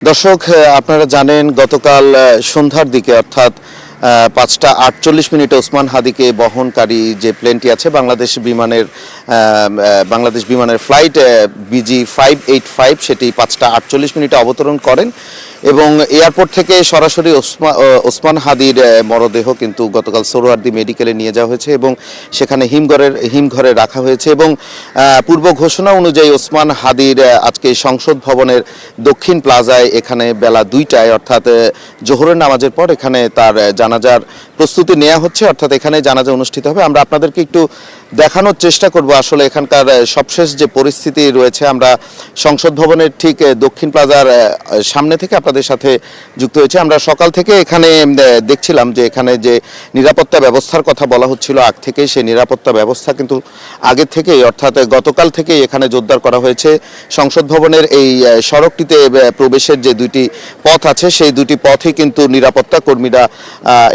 দর্শক, আপনারা জানেন গতকাল সন্ধ্যার দিকে অর্থাৎ ৫টা ৪৮ মিনিটে ওসমান হাদিকে বহনকারী যে প্লেনটি আছে বাংলাদেশ বিমানের ফ্লাইট BG585 সেটি ৫টা ৪৮ মিনিটে অবতরণ করেন এবং এয়ারপোর্ট থেকে সরাসরি ওসমান হাদির মরদেহ কিন্তু গতকাল সোহরাওয়ার্দী মেডিকেলে নিয়ে যাওয়া হয়েছে এবং সেখানে হিমঘরে রাখা হয়েছে এবং পূর্ব ঘোষণা অনুযায়ী ওসমান হাদির আজকে সংসদ ভবনের দক্ষিণ প্লাজায় এখানে বেলা ২টায় অর্থাৎ জোহরের নামাজের পর এখানে তার জানাজার প্রস্তুতি নেওয়া হচ্ছে, অর্থাৎ এখানে জানাজা অনুষ্ঠিত হবে। আমরা আপনাদেরকে একটু দেখানোর চেষ্টা করব আসলে এখানকার সবশেষ যে পরিস্থিতি রয়েছে। আমরা সংসদ ভবনের ঠিক দক্ষিণ প্লাজার সামনে থেকে আপনাদের সাথে যুক্ত হয়েছে। আমরা সকাল থেকে এখানে দেখছিলাম যে এখানে যে নিরাপত্তা ব্যবস্থার কথা বলা হচ্ছিল আগ থেকে, সেই নিরাপত্তা ব্যবস্থা কিন্তু আগে থেকেই অর্থাৎ গতকাল থেকেই এখানে জোরদার করা হয়েছে। সংসদ ভবনের এই সড়কটিতে প্রবেশের যে দুইটি পথ আছে সেই দুটি পথই কিন্তু নিরাপত্তা কর্মীরা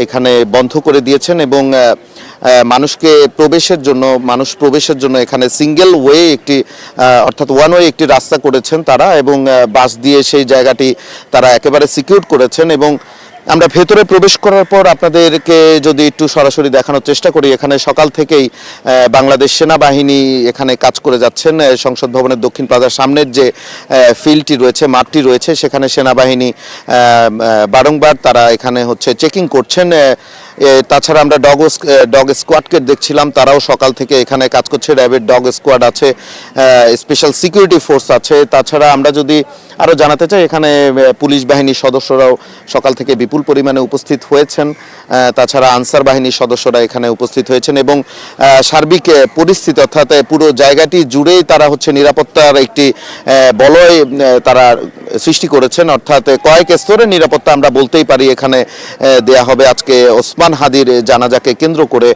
এখানে বন্ধ করে দিয়েছেন এবং মানুষ প্রবেশের জন্য এখানে সিঙ্গেল ওয়ে একটি অর্থাৎ ওয়ান ওয়ে একটি রাস্তা করেছেন তারা এবং বাস দিয়ে সেই জায়গাটি তারা একেবারে সিকিউর করেছেন। এবং আমরা ভেতরে প্রবেশ করার পর আপনাদেরকে যদি একটু সরাসরি দেখানোর চেষ্টা করি, এখানে সকাল থেকেই বাংলাদেশ সেনাবাহিনী এখানে কাজ করে যাচ্ছেন। সংসদ ভবনের দক্ষিণ প্লাজার সামনের যে ফিল্ডটি রয়েছে, মাঠটি রয়েছে, সেখানে সেনাবাহিনী বারংবার তারা এখানে চেকিং করছেন। তাছাড়া আমরা ডগ স্কোয়াডকে দেখছিলাম, তারাও সকাল থেকে এখানে কাজ করছে। র্যাবের ডগ স্কোয়াড আছে, স্পেশাল সিকিউরিটি ফোর্স আছে। তাছাড়া আমরা যদি আরও জানাতে চাই, এখানে পুলিশ বাহিনীর সদস্যরাও সকাল থেকে বিপুল পরিমাণে উপস্থিত হয়েছেন। তাছাড়া আনসার বাহিনীর সদস্যরা এখানে উপস্থিত হয়েছেন এবং সার্বিক পরিস্থিতি অর্থাৎ পুরো জায়গাটি জুড়েই তারা নিরাপত্তার একটি বলয় তারা সৃষ্টি করেছেন, অর্থাৎ কয়েক স্তরের নিরাপত্তা আমরা বলতেই পারি এখানে দেয়া হবে আজকে ওসমান হাদির জানাজাকে কেন্দ্র করে।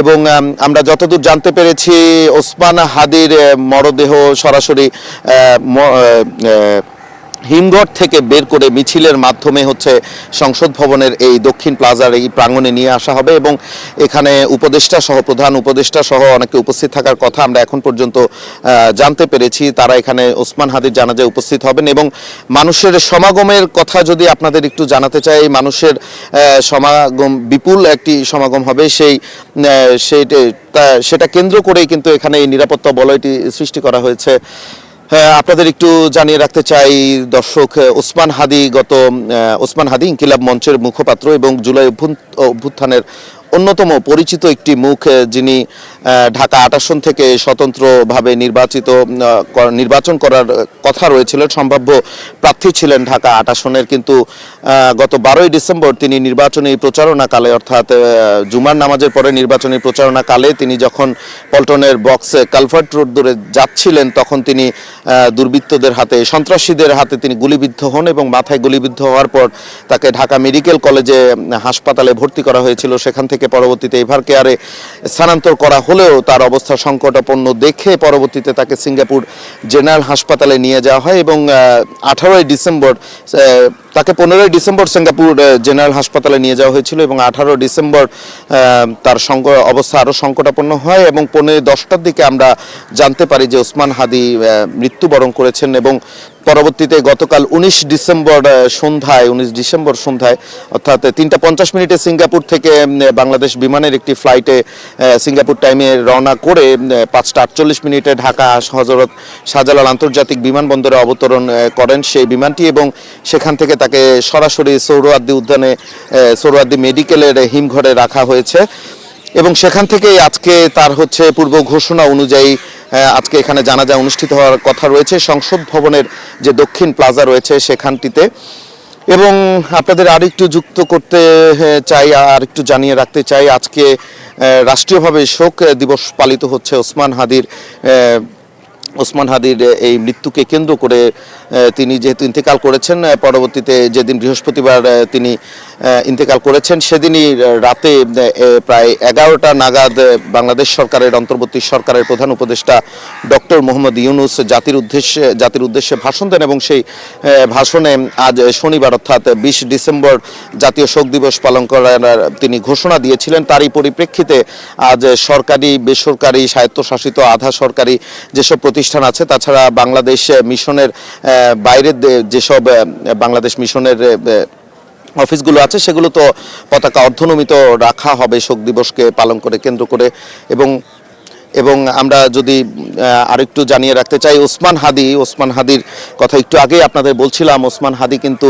এবং আমরা যতদূর জানতে পেরেছি, ওসমান হাদির মরদেহ সরাসরি হিমঘর থেকে বের করে মিছিলের মাধ্যমে সংসদ ভবনের এই দক্ষিণ প্লাজার এই প্রাঙ্গণে নিয়ে আসা হবে এবং এখানে প্রধান উপদেষ্টা সহ অনেকে উপস্থিত থাকার কথা আমরা এখন পর্যন্ত জানতে পেরেছি। তারা এখানে ওসমান হাদির জানাজায় উপস্থিত হবেন এবং মানুষের সমাগমের কথা যদি আপনাদের একটু জানাতে চাই, মানুষের সমাগম বিপুল একটি সমাগম হবে, সেটা কেন্দ্র করেই কিন্তু এখানে এই নিরাপত্তা বলয়টি সৃষ্টি করা হয়েছে। আপনাদের একটু জানিয়ে রাখতে চাই দর্শক, ওসমান হাদি ইনকিলাব মঞ্চের মুখপাত্র এবং জুলাই অভ্যুত্থানের অন্যতম পরিচিত একটি মুখ, যিনি ঢাকা ৮ আসন থেকে স্বতন্ত্রভাবে নির্বাচন করার কথা রয়েছিল, সম্ভাব্য প্রার্থী ছিলেন ঢাকা ৮ আসনের। কিন্তু গত 12ই ডিসেম্বর তিনি নির্বাচনী প্রচারণাকালে অর্থাৎ জুমার নামাজের পরে নির্বাচনী প্রচারণাকালে তিনি যখন পল্টনের কালভার্ট রোড ধরে যাচ্ছিলেন, তখন তিনি দুর্বৃত্তদের হাতে, সন্ত্রাসীদের হাতে তিনি গুলিবিদ্ধ হন এবং মাথায় গুলিবিদ্ধ হওয়ার পর তাকে ঢাকা মেডিকেল কলেজে হাসপাতালে ভর্তি করা হয়েছিল। সেখান থেকে পরবর্তীতে এভার কেয়ারে স্থানান্তর করা হলেও তার অবস্থা সংকটাপন্ন দেখে পরবর্তীতে তাকে সিঙ্গাপুর জেনারেল হাসপাতালে নিয়ে যাওয়া হয় এবং 15ই ডিসেম্বর সিঙ্গাপুর জেনারেল হাসপাতালে নিয়ে যাওয়া হয়েছিল এবং 18 ডিসেম্বর তার অবস্থা আরও সংকটাপন্ন হয় এবং 10টার দিকে আমরা জানতে পারি যে ওসমান হাদি মৃত্যুবরণ করেছেন এবং পরবর্তীতে গতকাল 19 ডিসেম্বর সন্ধ্যায় অর্থাৎ 3টা 50 মিনিটে সিঙ্গাপুর থেকে বাংলাদেশ বিমানের একটি ফ্লাইটে সিঙ্গাপুর টাইমে রওনা করে 5টা 48 মিনিটে ঢাকা হযরত শাহজালাল আন্তর্জাতিক বিমানবন্দরে অবতরণ করেন সেই বিমানটি এবং সেখান থেকে তাকে সরাসরি সোহরাওয়ার্দী মেডিকেলের হিমঘরে রাখা হয়েছে এবং সেখান থেকেই আজকে তার পূর্ব ঘোষণা অনুযায়ী আজকে এখানে জানাজা অনুষ্ঠিত হওয়ার কথা রয়েছে সংসদ ভবনের যে দক্ষিণ প্লাজা রয়েছে সেখানটিতে। এবং আপনাদের আরেকটু যুক্ত করতে চাই, আর একটু জানিয়ে রাখতে চাই, আজকে রাষ্ট্রীয়ভাবে শোক দিবস পালিত হচ্ছে ওসমান হাদির এই মৃত্যুকে কেন্দ্র করে। তিনি যেহেতু ইন্তেকাল করেছেন, পরবর্তীতে যেদিন বৃহস্পতিবার তিনি ইন্তেকাল করেছেন, সেদিনই রাতে প্রায় 11টা নাগাদ বাংলাদেশ সরকারের অন্তর্বর্তী সরকারের প্রধান উপদেষ্টা ডক্টর মোহাম্মদ ইউনূস জাতির উদ্দেশ্যে ভাষণ দেন এবং সেই ভাষণে আজ শনিবার অর্থাৎ 20 ডিসেম্বর জাতীয় শোক দিবস পালন করার তিনি ঘোষণা দিয়েছিলেন। তারই পরিপ্রেক্ষিতে আজ সরকারি, বেসরকারি, স্বায়ত্তশাসিত, আধা সরকারি যেসব প্রতিষ্ঠান আছে, তাছাড়া বাংলাদেশ মিশনের বাইরের যেসব বাংলাদেশ মিশনের অফিসগুলো আছে সেগুলো তো পতাকা অর্ধনমিত রাখা হবে শোক দিবসকে পালন করে কেন্দ্র করে। এবং এবং আমরা যদি আরেকটু জানিয়ে রাখতে চাই, ওসমান হাদির কথা একটু আগেই আপনাদের বলছিলাম। ওসমান হাদি কিন্তু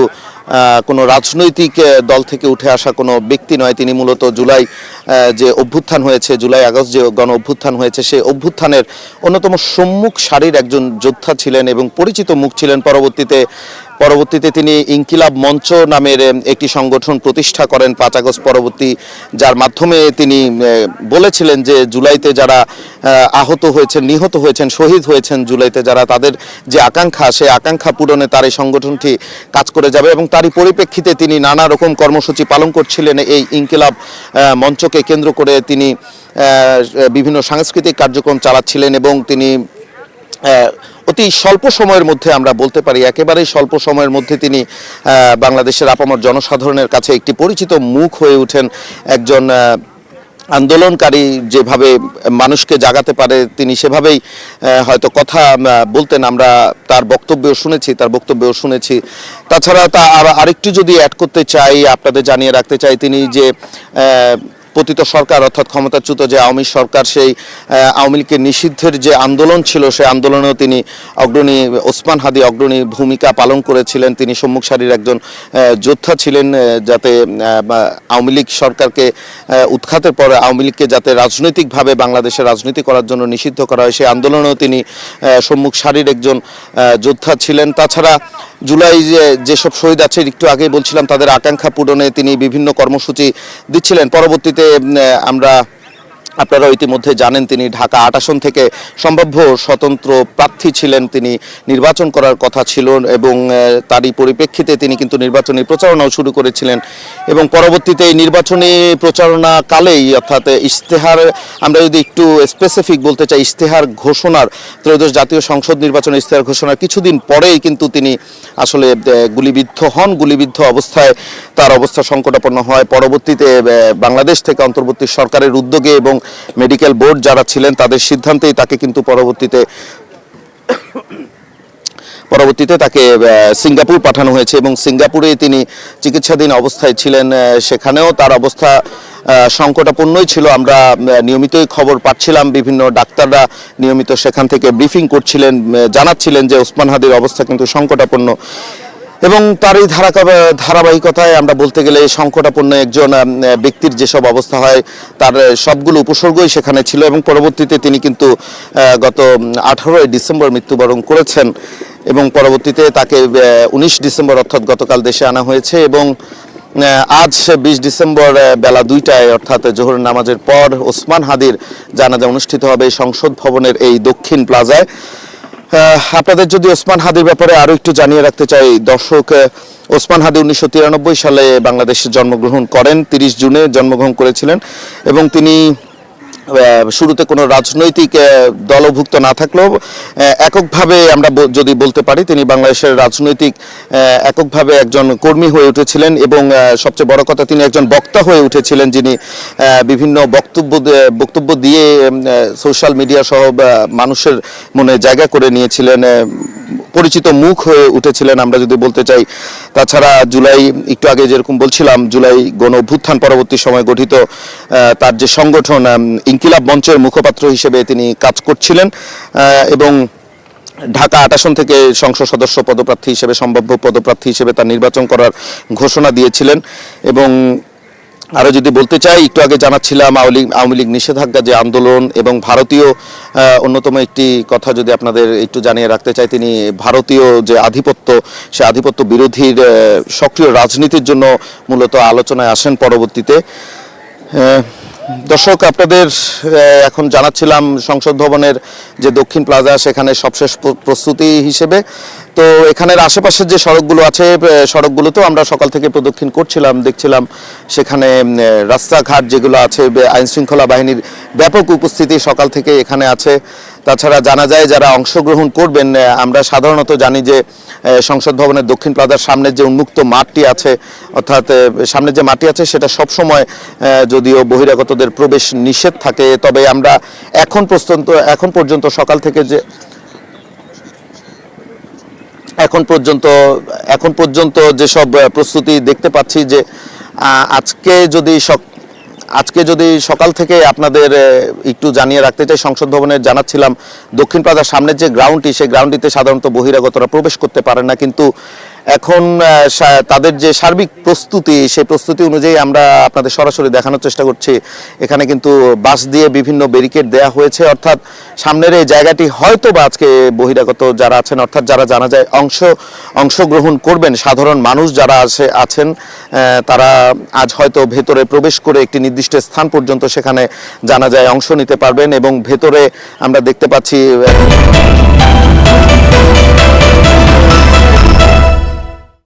কোনো রাজনৈতিক দল থেকে উঠে আসা কোনো ব্যক্তি নয়। তিনি মূলত জুলাই যে অভ্যুত্থান হয়েছে, জুলাই আগস্ট যে গণ অভ্যুত্থান হয়েছে, সেই অভ্যুত্থানের অন্যতম সম্মুখ সারির একজন যোদ্ধা ছিলেন এবং পরিচিত মুখ ছিলেন। পরবর্তীতে তিনি ইনকিলাব মঞ্চ নামের একটি সংগঠন প্রতিষ্ঠা করেন 5 আগস্ট পরবর্তী, যার মাধ্যমে তিনি বলেছিলেন যে জুলাইতে যারা আহত হয়েছেন, নিহত হয়েছেন, শহীদ হয়েছেন জুলাইতে যারা, তাদের যে আকাঙ্ক্ষা, সেই আকাঙ্ক্ষা পূরণে তার এই সংগঠনটি কাজ করে যাবে। এবং তারই পরিপ্রেক্ষিতে তিনি নানা রকম কর্মসূচি পালন করছিলেন। এই ইনকিলাব মঞ্চকে কেন্দ্র করে তিনি বিভিন্ন সাংস্কৃতিক কার্যক্রম চালাচ্ছিলেন এবং তিনি অতি স্বল্প সময়ের মধ্যে, আমরা বলতে পারি একেবারেই স্বল্প সময়ের মধ্যে, তিনি বাংলাদেশের আপামর জনসাধারণের কাছে একটি পরিচিত মুখ হয়ে ওঠেন। একজন আন্দোলনকারী যেভাবে মানুষকে জাগাতে পারে তিনি সেভাবেই হয়তো কথা বলতেন। আমরা তার বক্তব্যও শুনেছি। তাছাড়া আরেকটু যদি অ্যাড করতে চাই, আপনাদের জানিয়ে রাখতে চাই, তিনি যে পতিত সরকার অর্থাৎ ক্ষমতাচ্যুত যে আওয়ামী সরকার, সেই আওয়ামী লীগের নিষিদ্ধের যে আন্দোলন ছিল, সেই আন্দোলনেও তিনি ওসমান হাদি অগ্রণী ভূমিকা পালন করেছিলেন। তিনি সম্মুখ সারির একজন যোদ্ধা ছিলেন, যাতে আওয়ামী লীগ সরকারকে উৎখাতের পরে আওয়ামী লীগকে যাতে রাজনৈতিকভাবে বাংলাদেশে রাজনীতি করার জন্য নিষিদ্ধ করা হয়, সেই আন্দোলনেও তিনি সম্মুখ সারির একজন যোদ্ধা ছিলেন। তাছাড়া জুলাই যেসব শহীদ আছে, একটু আগেই বলছিলাম, তাদের আকাঙ্ক্ষা পূরণে তিনি বিভিন্ন কর্মসূচি দিচ্ছিলেন। পরবর্তীতে আপনারা ইতিমধ্যে জানেন তিনি ঢাকা 8 আসন থেকে সম্ভাব্য স্বতন্ত্র প্রার্থী ছিলেন। তিনি নির্বাচন করার কথা ছিল এবং তারই পরিপ্রেক্ষিতে তিনি কিন্তু নির্বাচনী প্রচারণাও শুরু করেছিলেন। এবং পরবর্তীতে এই নির্বাচনী প্রচারণা কালেই, অর্থাৎ ইশতেহার, আমরা যদি একটু স্পেসিফিক বলতে চাই, ইশতেহার ঘোষণার, ত্রয়োদশ জাতীয় সংসদ নির্বাচনের ইশতেহার ঘোষণার কিছুদিন পরেই কিন্তু তিনি আসলে গুলিবিদ্ধ হন। গুলিবিদ্ধ অবস্থায় তার অবস্থা সংকটাপন্ন হয়। পরবর্তীতে বাংলাদেশ থেকে অন্তর্বর্তী সরকারের উদ্যোগে এবং মেডিকেল বোর্ড যারা ছিলেন তাদের সিদ্ধান্তেই তাকে কিন্তু পরবর্তীতে তাকে সিঙ্গাপুর পাঠানো হয়েছে এবং সিঙ্গাপুরে তিনি চিকিৎসাধীন অবস্থায় ছিলেন। সেখানেও তার অবস্থা সংকটাপন্নই ছিল। আমরা নিয়মিতই খবর পাচ্ছিলাম, বিভিন্ন ডাক্তাররা নিয়মিত সেখান থেকে ব্রিফিং করছিলেন, জানাচ্ছিলেন যে ওসমান হাদির অবস্থা কিন্তু সংকটাপন্ন। এবং তারই ধারাবাহিকতায় আমরা বলতে গেলে সংকটাপন্ন একজন ব্যক্তির যেসব অবস্থা হয়, তার সবগুলো উপসর্গই সেখানে ছিল। এবং পরবর্তীতে তিনি কিন্তু গত 18 ডিসেম্বর মৃত্যুবরণ করেছেন এবং পরবর্তীতে তাকে 19 ডিসেম্বর অর্থাৎ গতকাল দেশে আনা হয়েছে। এবং আজ 20 ডিসেম্বর বেলা 2টায় অর্থাৎ জোহর নামাজের পর ওসমান হাদির জানাজা অনুষ্ঠিত হবে সংসদ ভবনের এই দক্ষিণ প্লাজায়। আপনাদের যদি ওসমান হাদির ব্যাপারে আরো একটু জানিয়ে রাখতে চাই দর্শক, ওসমান হাদি 1993 সালে বাংলাদেশে জন্মগ্রহণ করেন, 30 জুনে জন্মগ্রহণ করেছিলেন এবং তিনি শুরুতে কোনো রাজনৈতিক দলভুক্ত না থাকলেও এককভাবে আমরা যদি বলতে পারি তিনি বাংলাদেশের রাজনৈতিক এককভাবে একজন কর্মী হয়ে উঠেছিলেন এবং সবচেয়ে বড় কথা তিনি একজন বক্তা হয়ে উঠেছিলেন, যিনি বিভিন্ন বক্তব্য দিয়ে সোশ্যাল মিডিয়া সহ মানুষের মনে জায়গা করে নিয়েছিলেন, পরিচিত মুখ হয়ে উঠেছিলেন আমরা যদি বলতে চাই। তাছাড়া জুলাই, একটু আগে যেরকম বলছিলাম, জুলাই গণ অভ্যুত্থান পরবর্তী সময় গঠিত তার যে সংগঠন ইনকিলাব মঞ্চের মুখপাত্র হিসেবে তিনি কাজ করছিলেন এবং ঢাকা 8 আসন থেকে সংসদ সদস্য পদপ্রার্থী হিসেবে, সম্ভাব্য পদপ্রার্থী হিসেবে তার নির্বাচন করার ঘোষণা দিয়েছিলেন। এবং আরো যদি বলতে চাই, একটু আগে জানাচ্ছিলাম আওয়ামী লীগ নিষেধাজ্ঞা যে আন্দোলন এবং ভারতীয় অন্যতম একটি কথা যদি আপনাদের একটু জানিয়ে রাখতে চাই, তিনি ভারতীয় যে আধিপত্য, সে আধিপত্য বিরোধীর সক্রিয় রাজনীতির জন্য মূলত আলোচনায় আসেন পরবর্তীতে। দর্শক, আপনাদের এখন জানাচ্ছিলাম সংসদ ভবনের যে দক্ষিণ প্লাজা, সেখানে সবশেষ প্রস্তুতি হিসেবে তো এখানের আশেপাশের যে সড়কগুলো আছে, সড়কগুলোতেও আমরা সকাল থেকে প্রদক্ষিণ করছিলাম, দেখছিলাম সেখানে রাস্তাঘাট যেগুলো আছে, আইন শৃঙ্খলা বাহিনীর ব্যাপক উপস্থিতি সকাল থেকে এখানে আছে। তাছাড়া জানা যায় যারা অংশগ্রহণ করবেন, আমরা সাধারণত জানি যে সংসদ ভবনের দক্ষিণ প্লাজার সামনের যে উন্মুক্ত মাঠটি আছে, অর্থাৎ সামনে যে মাঠটি আছে সেটা সবসময় যদিও বহিরাগতদের প্রবেশ নিষেধ থাকে, তবে আমরা এখন পর্যন্ত সকাল থেকে যে এখন পর্যন্ত যেসব প্রস্তুতি দেখতে পাচ্ছি যে আজকে যদি সকাল থেকে আপনাদের একটু জানিয়ে রাখতে চাই, সংসদ ভবনে জানাচ্ছিলাম দক্ষিণ প্লাজার সামনের যে গ্রাউন্ডটি, সেই গ্রাউন্ডটিতে সাধারণত বহিরাগতরা প্রবেশ করতে পারেন না, কিন্তু এখন তাদের যে সার্বিক প্রস্তুতি, সেই প্রস্তুতি অনুযায়ী আমরা আপনাদের সরাসরি দেখানোর চেষ্টা করছি। এখানে কিন্তু বাঁশ দিয়ে বিভিন্ন ব্যারিকেড দেওয়া হয়েছে, অর্থাৎ সামনের এই জায়গাটি হয়তো বা আজকে বহিরাগত যারা আছেন, অর্থাৎ যারা জানা যায় অংশগ্রহণ করবেন, সাধারণ মানুষ যারা আছেন তারা আজ হয়তো ভেতরে প্রবেশ করে একটি নির্দিষ্ট স্থান পর্যন্ত সেখানে জানা যায় অংশ নিতে পারবেন। এবং ভেতরে আমরা দেখতে পাচ্ছি